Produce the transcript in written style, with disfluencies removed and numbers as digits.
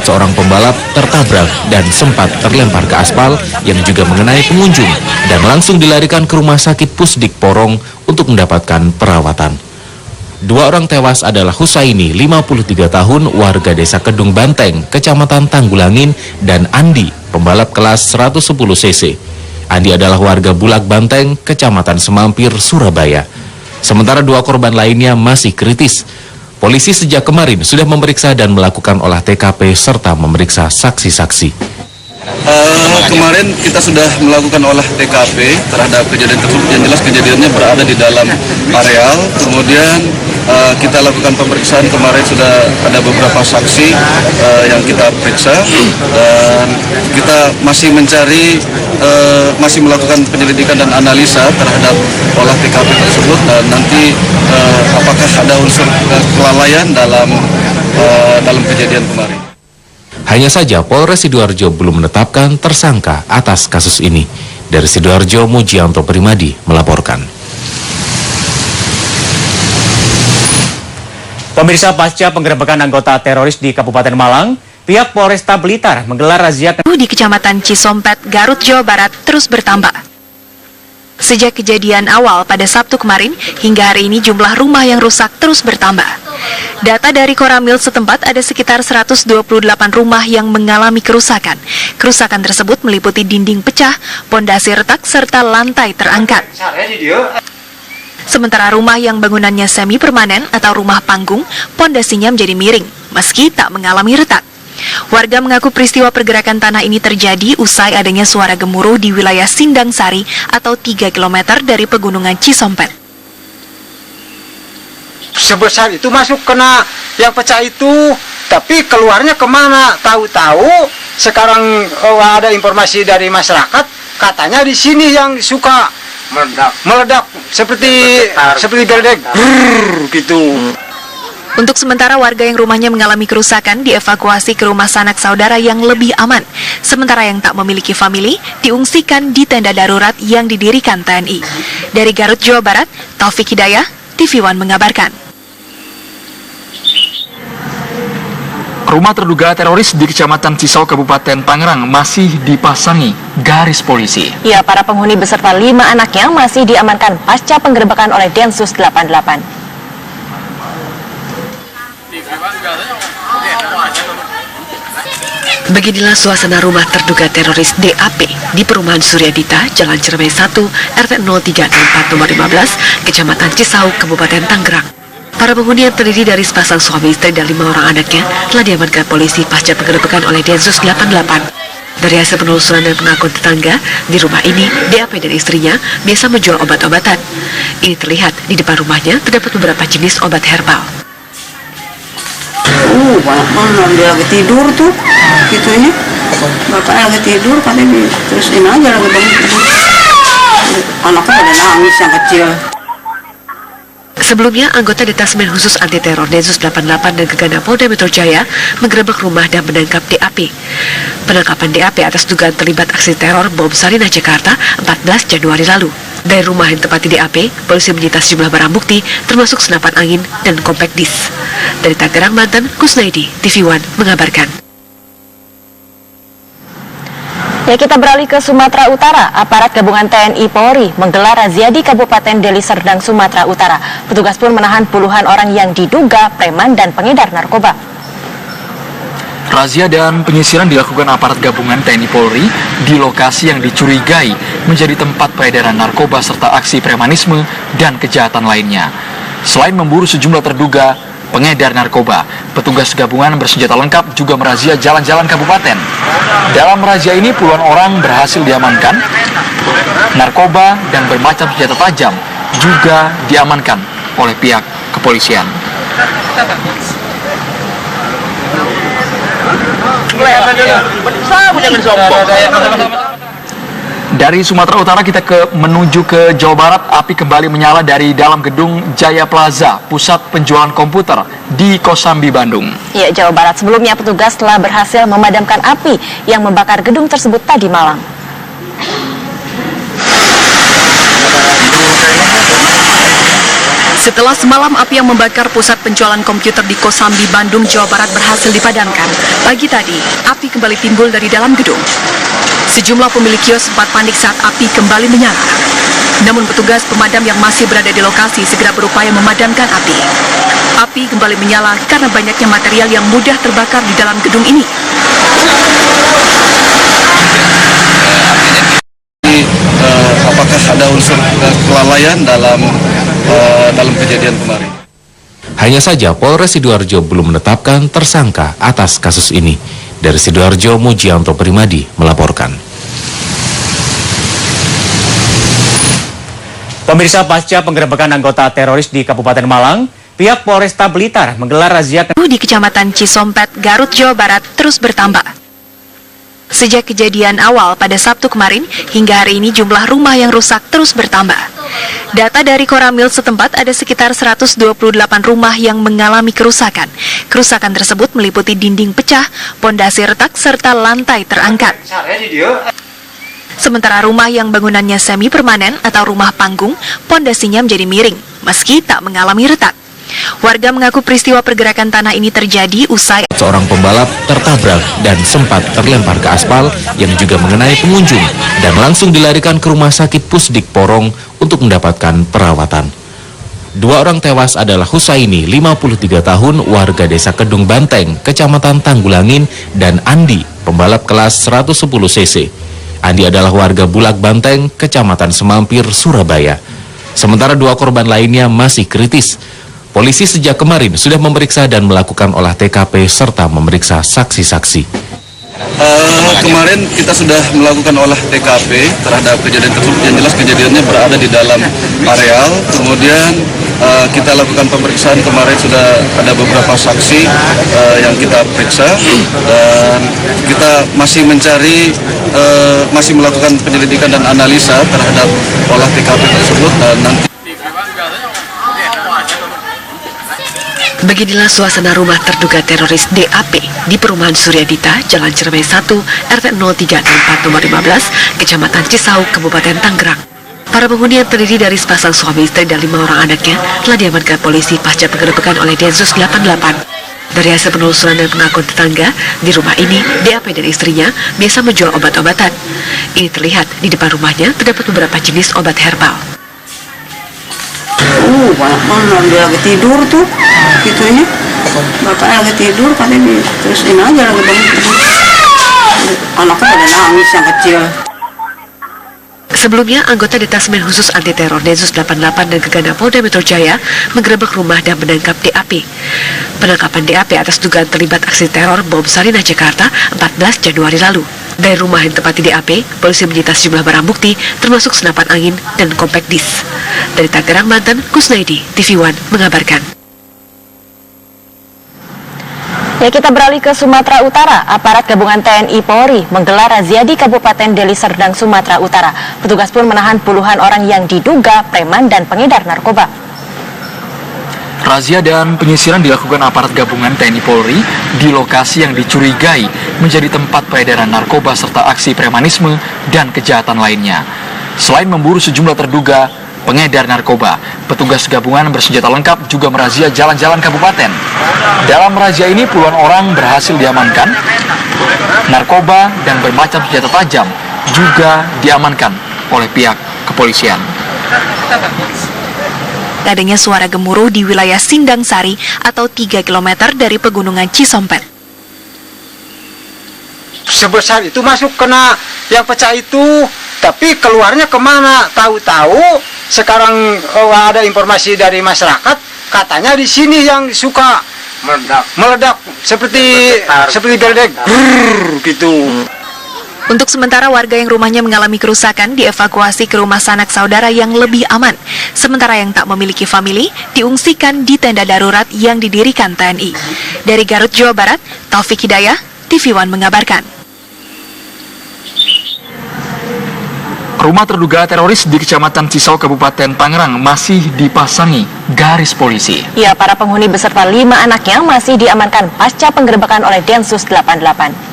Seorang pembalap tertabrak dan sempat terlempar ke aspal yang juga mengenai pengunjung dan langsung dilarikan ke rumah sakit Pusdik Porong untuk mendapatkan perawatan. Dua orang tewas adalah Husaini, 53 tahun, warga desa Kedung Banteng, Kecamatan Tanggulangin, dan Andi, pembalap kelas 110 cc. Andi adalah warga Bulak Banteng, Kecamatan Semampir, Surabaya. Sementara dua korban lainnya masih kritis. Polisi sejak kemarin sudah memeriksa dan melakukan olah TKP serta memeriksa saksi-saksi. Kemarin kita sudah melakukan olah TKP terhadap kejadian tersebut. Yang jelas kejadiannya berada di dalam areal. Kemudian kita lakukan pemeriksaan. Kemarin sudah ada beberapa saksi yang kita periksa dan kita masih mencari, masih melakukan penyelidikan dan analisa terhadap olah TKP tersebut dan nanti apakah ada unsur kelalaian dalam kejadian kemarin. Hanya saja Polres Sidoarjo belum menetapkan tersangka atas kasus ini. Dari Sidoarjo, Mujianto Primadi melaporkan. Pemirsa, pasca penggerebekan anggota teroris di Kabupaten Malang, pihak Polresta Blitar menggelar razia di Kecamatan Cisompet, Garut, Jawa Barat terus bertambah. Sejak kejadian awal pada Sabtu kemarin, hingga hari ini jumlah rumah yang rusak terus bertambah. Data dari Koramil setempat ada sekitar 128 rumah yang mengalami kerusakan. Kerusakan tersebut meliputi dinding pecah, pondasi retak, serta lantai terangkat. Sementara rumah yang bangunannya semi permanen atau rumah panggung, pondasinya menjadi miring, meski tak mengalami retak. Warga mengaku peristiwa pergerakan tanah ini terjadi usai adanya suara gemuruh di wilayah Sindang Sari atau 3 km dari pegunungan Cisompet. Sebesar itu masuk kena yang pecah itu, tapi keluarnya kemana? Tahu-tahu sekarang ada informasi dari masyarakat, katanya di sini yang suka meledak seperti geledek gitu. Untuk sementara warga yang rumahnya mengalami kerusakan dievakuasi ke rumah sanak saudara yang lebih aman. Sementara yang tak memiliki famili diungsikan di tenda darurat yang didirikan TNI. Dari Garut, Jawa Barat, Taufik Hidayah, TV One mengabarkan. Rumah terduga teroris di Kecamatan Cisau, Kabupaten Tangerang masih dipasangi garis polisi. Ya, para penghuni beserta 5 anaknya masih diamankan pasca penggerebekan oleh Densus 88. Beginilah suasana rumah terduga teroris DAP di perumahan Suryadita, Jalan Ciremai 1, RT 0304 nomor 15, Kecamatan Cisau, Kabupaten Tangerang. Para penghuni yang terdiri dari sepasang suami istri dan 5 orang anaknya telah diamankan polisi pasca penggerebekan oleh Densus 88. Dari hasil penelusuran dan pengakuan tetangga, di rumah ini DAP dan istrinya biasa menjual obat-obatan. Ini terlihat di depan rumahnya terdapat beberapa jenis obat herbal. Banyak banget dia lagi tidur tuh, gitunya. Bapaknya lagi tidur, katanya terusin aja lagi bangun. Anaknya pada nangis yang kecil. Sebelumnya, anggota Detasmen Khusus Anti Teror Densus 88 dan Gegana Polda Metro Jaya menggerebek rumah dan menangkap DAP. Penangkapan DAP atas dugaan terlibat aksi teror bom Sarinah, Jakarta 14 Januari lalu. Dari rumah yang ditempati DAP, polisi menyita sejumlah barang bukti termasuk senapan angin dan compact disc. Dari Tangerang, Banten, Kusnaidi, TV One mengabarkan. Ya, kita beralih ke Sumatera Utara. Aparat gabungan TNI Polri menggelar razia di Kabupaten Deli Serdang, Sumatera Utara. Petugas pun menahan puluhan orang yang diduga preman dan pengedar narkoba. Razia dan penyisiran dilakukan aparat gabungan TNI Polri di lokasi yang dicurigai menjadi tempat peredaran narkoba serta aksi premanisme dan kejahatan lainnya. Selain memburu sejumlah terduga pengedar narkoba, petugas gabungan bersenjata lengkap juga merazia jalan-jalan kabupaten. Dalam razia ini puluhan orang berhasil diamankan. Narkoba dan bermacam senjata tajam juga diamankan oleh pihak kepolisian. Dari Sumatera Utara kita menuju ke Jawa Barat. Api kembali menyala dari dalam gedung Jaya Plaza, pusat penjualan komputer di Kosambi, Bandung. Ya, Jawa Barat. Sebelumnya petugas telah berhasil memadamkan api yang membakar gedung tersebut tadi malam. Setelah semalam api yang membakar pusat penjualan komputer di Kosambi, Bandung, Jawa Barat berhasil dipadamkan, pagi tadi api kembali timbul dari dalam gedung. Sejumlah pemilik kios sempat panik saat api kembali menyala. Namun petugas pemadam yang masih berada di lokasi segera berupaya memadamkan api. Api kembali menyala karena banyaknya material yang mudah terbakar di dalam gedung ini. Apakah ada unsur kelalaian dalam kejadian kemarin? Hanya saja Polres Sidoarjo belum menetapkan tersangka atas kasus ini. Dari Sidoarjo, Mujianto Primadi melaporkan. Pemirsa, pasca penggerebekan anggota teroris di Kabupaten Malang, pihak Polresta Blitar menggelar razia Di Kecamatan Cisompet, Garut, Jawa Barat terus bertambah. Sejak kejadian awal pada Sabtu kemarin, hingga hari ini jumlah rumah yang rusak terus bertambah. Data dari Koramil setempat ada sekitar 128 rumah yang mengalami kerusakan. Kerusakan tersebut meliputi dinding pecah, pondasi retak, serta lantai terangkat. Sementara rumah yang bangunannya semi permanen atau rumah panggung, pondasinya menjadi miring, meski tak mengalami retak. Warga mengaku peristiwa pergerakan tanah ini terjadi usai Seorang pembalap tertabrak dan sempat terlempar ke aspal yang juga mengenai pengunjung dan langsung dilarikan ke rumah sakit Pusdik Porong untuk mendapatkan perawatan. Dua orang tewas adalah Husaini, 53 tahun, warga desa Kedung Banteng, Kecamatan Tanggulangin, dan Andi, pembalap kelas 110 cc. Andi adalah warga Bulak Banteng, Kecamatan Semampir, Surabaya. Sementara dua korban lainnya masih kritis. Polisi sejak kemarin sudah memeriksa dan melakukan olah TKP serta memeriksa saksi-saksi. Kemarin kita sudah melakukan olah TKP terhadap kejadian tersebut. Yang jelas kejadiannya berada di dalam areal. Kemudian kita lakukan pemeriksaan. Kemarin sudah ada beberapa saksi yang kita periksa dan kita masih mencari, masih melakukan penyelidikan dan analisa terhadap olah TKP tersebut dan nanti. Beginilah suasana rumah terduga teroris DAP di perumahan Suryadita, Jalan Ciremai 1, RT 0304 nomor 15, Kecamatan Cisauk, Kabupaten Tangerang. Para penghuni yang terdiri dari sepasang suami istri dan 5 orang anaknya telah diamankan polisi pasca penggerebekan oleh Densus 88. Dari hasil penelusuran dan pengakuan tetangga, di rumah ini DAP dan istrinya biasa menjual obat-obatan. Ini terlihat di depan rumahnya terdapat beberapa jenis obat herbal. Banyak banget dia lagi tidur tuh, gitunya. Bapaknya lagi tidur, katanya terus ini aja lagi bangun. Anaknya pada nangis yang kecil. Sebelumnya, anggota Detasmen Khusus Anti Teror Densus 88 dan Gegana Polda Metro Jaya menggerebek rumah dan menangkap DAP. Penangkapan DAP atas dugaan terlibat aksi teror bom Sarinah, Jakarta 14 Januari lalu. Dari rumah yang ditempati DAP, polisi menyita sejumlah barang bukti termasuk senapan angin dan compact disc. Dari Tangerang, Banten, Kusnaidi, TV One mengabarkan. Ya, kita beralih ke Sumatera Utara. Aparat gabungan TNI Polri menggelar razia di Kabupaten Deli Serdang, Sumatera Utara. Petugas pun menahan puluhan orang yang diduga preman dan pengedar narkoba. Razia dan penyisiran dilakukan aparat gabungan TNI Polri di lokasi yang dicurigai menjadi tempat peredaran narkoba serta aksi premanisme dan kejahatan lainnya. Selain memburu sejumlah terduga pengedar narkoba, petugas gabungan bersenjata lengkap juga merazia jalan-jalan kabupaten. Dalam razia ini puluhan orang berhasil diamankan, narkoba dan bermacam senjata tajam juga diamankan oleh pihak kepolisian. Adanya suara gemuruh di wilayah Sindang Sari atau 3 km dari pegunungan Cisompet. Sebesar itu masuk kena yang pecah itu, tapi keluarnya kemana? Tahu-tahu sekarang ada informasi dari masyarakat, katanya di sini yang suka meledak seperti geledek gitu. Untuk sementara warga yang rumahnya mengalami kerusakan dievakuasi ke rumah sanak saudara yang lebih aman. Sementara yang tak memiliki famili diungsikan di tenda darurat yang didirikan TNI. Dari Garut, Jawa Barat, Taufik Hidayah, TV One mengabarkan. Rumah terduga teroris di Kecamatan Cisauk, Kabupaten Tangerang masih dipasangi garis polisi. Ya, para penghuni beserta 5 anaknya masih diamankan pasca penggerebekan oleh Densus 88.